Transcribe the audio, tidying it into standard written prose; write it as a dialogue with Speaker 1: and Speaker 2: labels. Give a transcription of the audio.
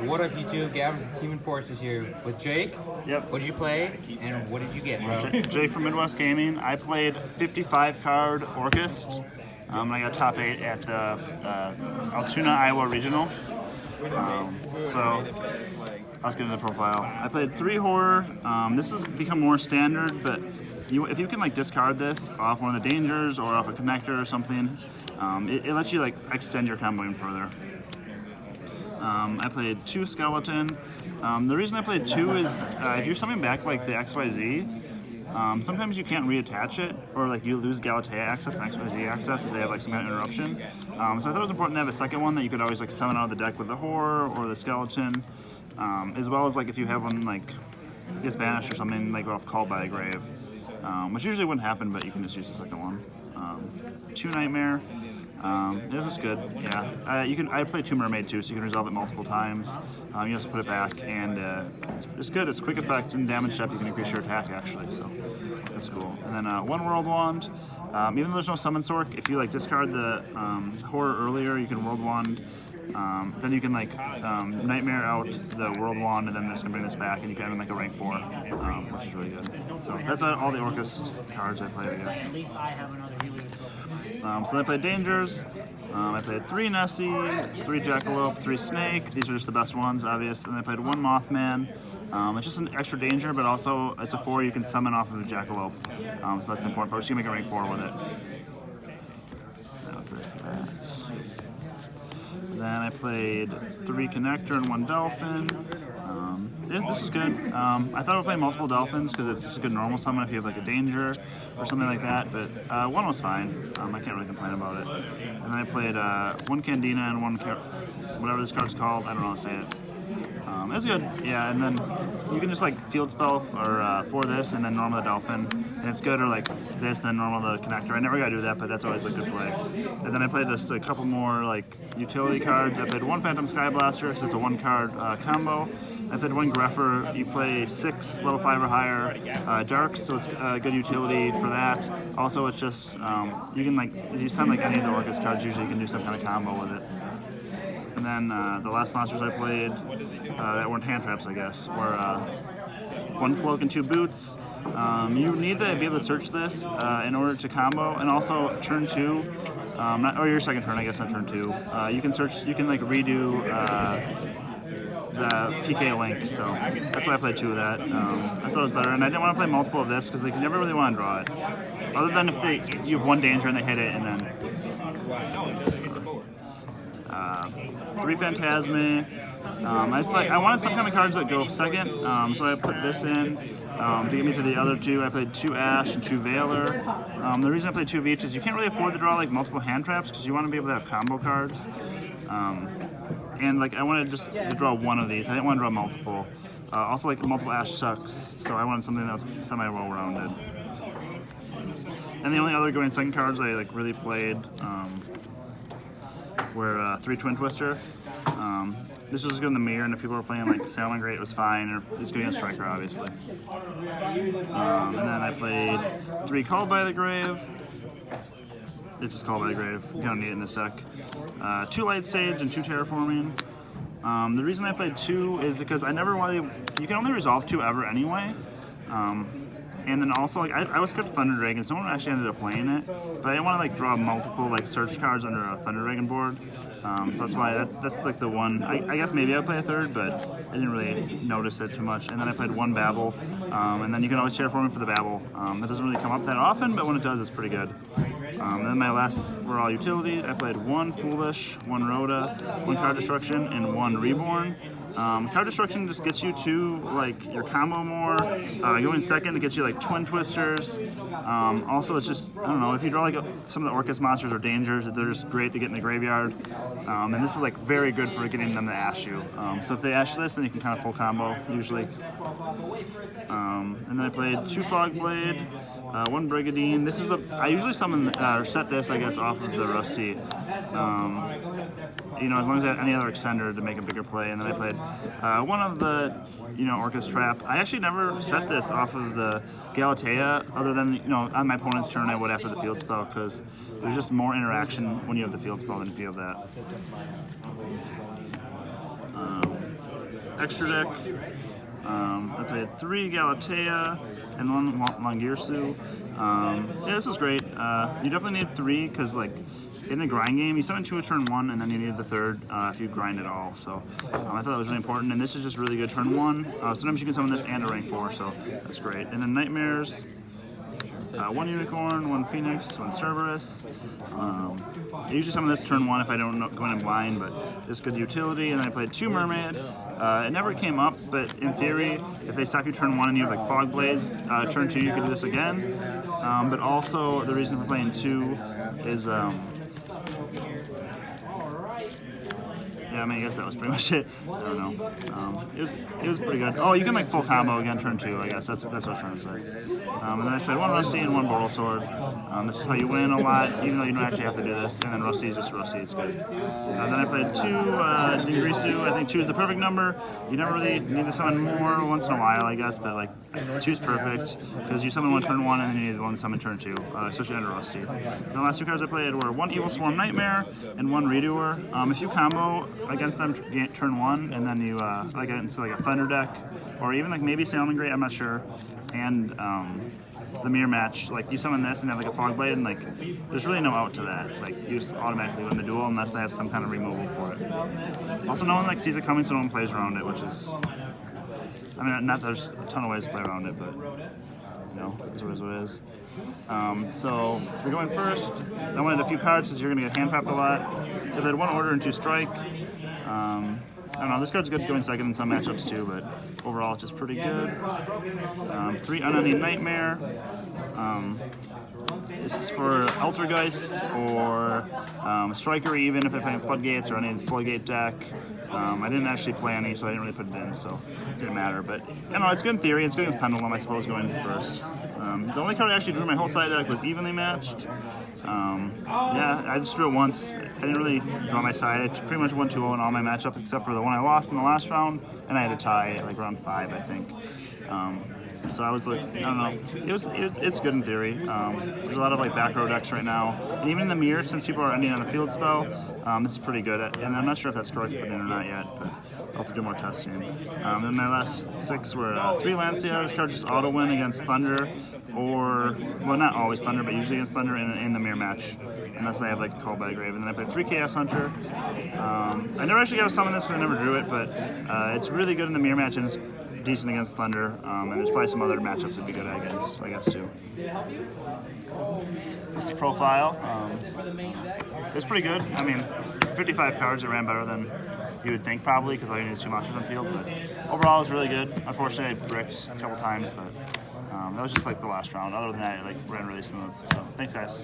Speaker 1: What up, YouTube? Gavin from Team Enforcers here with Jake.
Speaker 2: Yep.
Speaker 1: What did you play, and what did you get, bro?
Speaker 2: Jay from Midwest Gaming. I played 55 card Orcust. And I got top 8 at the Altoona, Iowa Regional. So let's get into the profile. I played 3 horror. This has become more standard, but if you can like discard this off one of the dangers or off a connector or something, it lets you like extend your combo even further. I played 2 skeleton. The reason I played 2 is if you're summoning back like the XYZ, sometimes you can't reattach it, or like you lose Galatea access and XYZ access if they have like some kind of interruption. So I thought it was important to have a second one that you could always like summon out of the deck with the horror or the skeleton, as well as like if you have one like gets banished or something like off called by a grave, which usually wouldn't happen, but you can just use the second one. 2 nightmare. This is good, yeah. I played 2 mermaid too, so you can resolve it multiple times. You also put it back, and it's good. It's quick effect and damage step. You can increase your attack actually, so that's cool. And then 1 world wand. Even though there's no summon sork, if you like discard the horror earlier, you can world wand. Then you can like nightmare out the world wand, and then this can bring this back, and you can have like a rank 4, which is really good. So that's all the Orcust cards I played, I guess. So then I played Dangers. I played 3 Nessie, 3 Jackalope, 3 Snake. These are just the best ones, obvious. And then I played 1 Mothman. It's just an extra danger, but also it's a 4 you can summon off of the Jackalope. So that's the important part. So you can make a rank 4 with it. That was that. Then I played 3 Connector and 1 Dolphin. Yeah, this is good. I thought I would play multiple Dolphins because it's just a good normal summon if you have like a danger or something like that, but 1 was fine. I can't really complain about it. And then I played 1 Candina and 1 whatever this card's called. I don't know how to say it. It's good, yeah, and then you can just like field spell for this and then normal the Dolphin, and it's good, or like this, then normal the Connector. I never got to do that, but that's always a good play. And then I played just a couple more like utility cards. I played 1 Phantom Sky Blaster, because it's a 1 card combo. I played 1 Greffer. You play 6 level 5 or higher darks, so it's a good utility for that. Also, it's just you can like if you send like any of the Orcust cards, usually you can do some kind of combo with it. And then the last monsters I played that weren't hand traps, I guess, were 1 Cloak and 2 Boots. You need to be able to search this in order to combo, and also turn 2, or your second turn, I guess, on turn 2. You can search. You can like redo the PK link, so that's why I played 2 of that. I thought it was better, and I didn't want to play multiple of this because like, you never really want to draw it, other than if you have 1 danger and they hit it, and then 3 Phantasme. I wanted some kind of cards that go second, so I put this in to get me to the other 2. I played 2 Ash and 2 Veiler. The reason I played 2 of each is you can't really afford to draw like multiple hand traps because you want to be able to have combo cards. And like I wanted just to draw 1 of these. I didn't want to draw multiple. Also, like multiple Ash sucks, so I wanted something that was semi well rounded. And the only other going second cards I like really played were 3 Twin Twister. This was good in the mirror, and if people were playing like Salmon Great, it was fine, or it's good against Striker, obviously. And then I played 3 Called by the Grave. It's just Called by the Grave. You don't need it in this deck. 2 Light Stage and 2 Terraforming. The reason I played 2 is because I never really. You can only resolve 2 ever anyway. And then also, like, I was scared of Thunder Dragon, so no one actually ended up playing it. But I didn't want to like draw multiple like search cards under a Thunder Dragon board. So that's why that's like the one. I guess maybe I'd play a third, but I didn't really notice it too much. And then I played 1 Babel, and then you can always Terraform for the Babel. That doesn't really come up that often, but when it does, it's pretty good. And then my last were all utility. I played 1 Foolish, 1 Rhoda, 1 Card Destruction, and 1 Reborn. Card Destruction just gets you to like your combo more. Going second, it gets you like Twin Twisters. Also, it's just, I don't know, if you draw like some of the Orcust monsters or dangers, they're just great to get in the graveyard. And this is like very good for getting them to ash you. So if they ash this, then you can kind of full combo usually. And then I played 2 Fogblade, 1 Brigadine. This is I usually summon or set this, I guess, off of the Rusty. You know, as long as I had any other extender to make a bigger play. And then I played 1 of the, Orcust Trap. I actually never set this off of the Galatea, other than, on my opponent's turn I would after the field spell, because there's just more interaction when you have the field spell than if you have that. extra deck. I played 3 Galatea and 1 Langirsu. Yeah, this was great. You definitely need 3 because, like, in the grind game, you summon 2 at turn 1, and then you need the 3rd if you grind at all. So I thought that was really important, and this is just really good turn 1. Sometimes you can summon this and a rank 4, so that's great. And then Nightmares. 1 Unicorn, 1 Phoenix, 1 Cerberus. I usually summon this turn 1 if I don't go in blind, but it's good utility. And then I played 2 Mermaid. It never came up, but in theory, if they stop you turn 1 and you have like Fog Blades, turn 2 you could do this again. But also the reason for playing 2 is yeah, I mean, I guess that was pretty much it. I don't know. It was pretty good. Oh, you can like full combo again turn 2, I guess. That's what I was trying to say. And then I played 1 Rusty and 1 Boral Sword. This is how you win a lot, even though you don't actually have to do this. And then Rusty is just Rusty, it's good. Then I played 2 Ningrisu. I think 2 is the perfect number. You never really need to summon more once in a while, I guess, but like 2 is perfect because you summon 1 turn 1 and then you need 1 summon turn 2, especially under Rusty. The last 2 cards I played were 1 Evil Swarm Nightmare and 1 Redoer. If you combo against them turn 1 and then you like get into like a Thunder deck or even like maybe Salmon Great, I'm not sure, and the mirror match, like you summon this and have like a Fog Blade, and like there's really no out to that. Like you just automatically win the duel unless they have some kind of removal for it. Also, no one like sees it coming, so no one plays around it, which is, I mean, not that there's a ton of ways to play around it, but you know, it is what it is. So if you're going first, I wanted a few cards because you're going to get hand trapped a lot. So I had 1 Order and 2 Strike. I don't know, this card's good going second in some matchups too, but overall it's just pretty good. 3 Unending Nightmare. This is for Altergeist or Striker, even if they're playing Floodgates or any Floodgate deck. I didn't actually play any, so I didn't really put it in, so it didn't matter. But, you know, it's good in theory. It's good against Pendulum, I suppose, going first. The only card I actually drew my whole side deck was Evenly Matched. Yeah, I just drew it once. I didn't really draw my side. I pretty much won 2-0 in all my matchups except for the one I lost in the last round, and I had a tie at like round 5, I think. So I was like, I don't know, it's good in theory. There's a lot of like back row decks right now, and even in the mirror, since people are ending on a field spell, this is pretty good. And I'm not sure if that's correct to put in or not yet, but I'll have to do more testing. Then my last 6 were 3 Lancia. This card just auto win against Thunder, or, well, not always Thunder, but usually against Thunder in the mirror match, unless I have like a call by grave. And then I played 3 Chaos Hunter. I never actually got to summon this because I never drew it, but it's really good in the mirror match and it's decent against Thunder. And there's probably some other matchups that'd be good, I guess too. This profile. It's pretty good. I mean, 55 cards, it ran better than you would think probably because all you need is 2 monsters on field. But overall, it was really good. Unfortunately, I bricked a couple times, but that was just like the last round. Other than that, it like ran really smooth. So thanks, guys.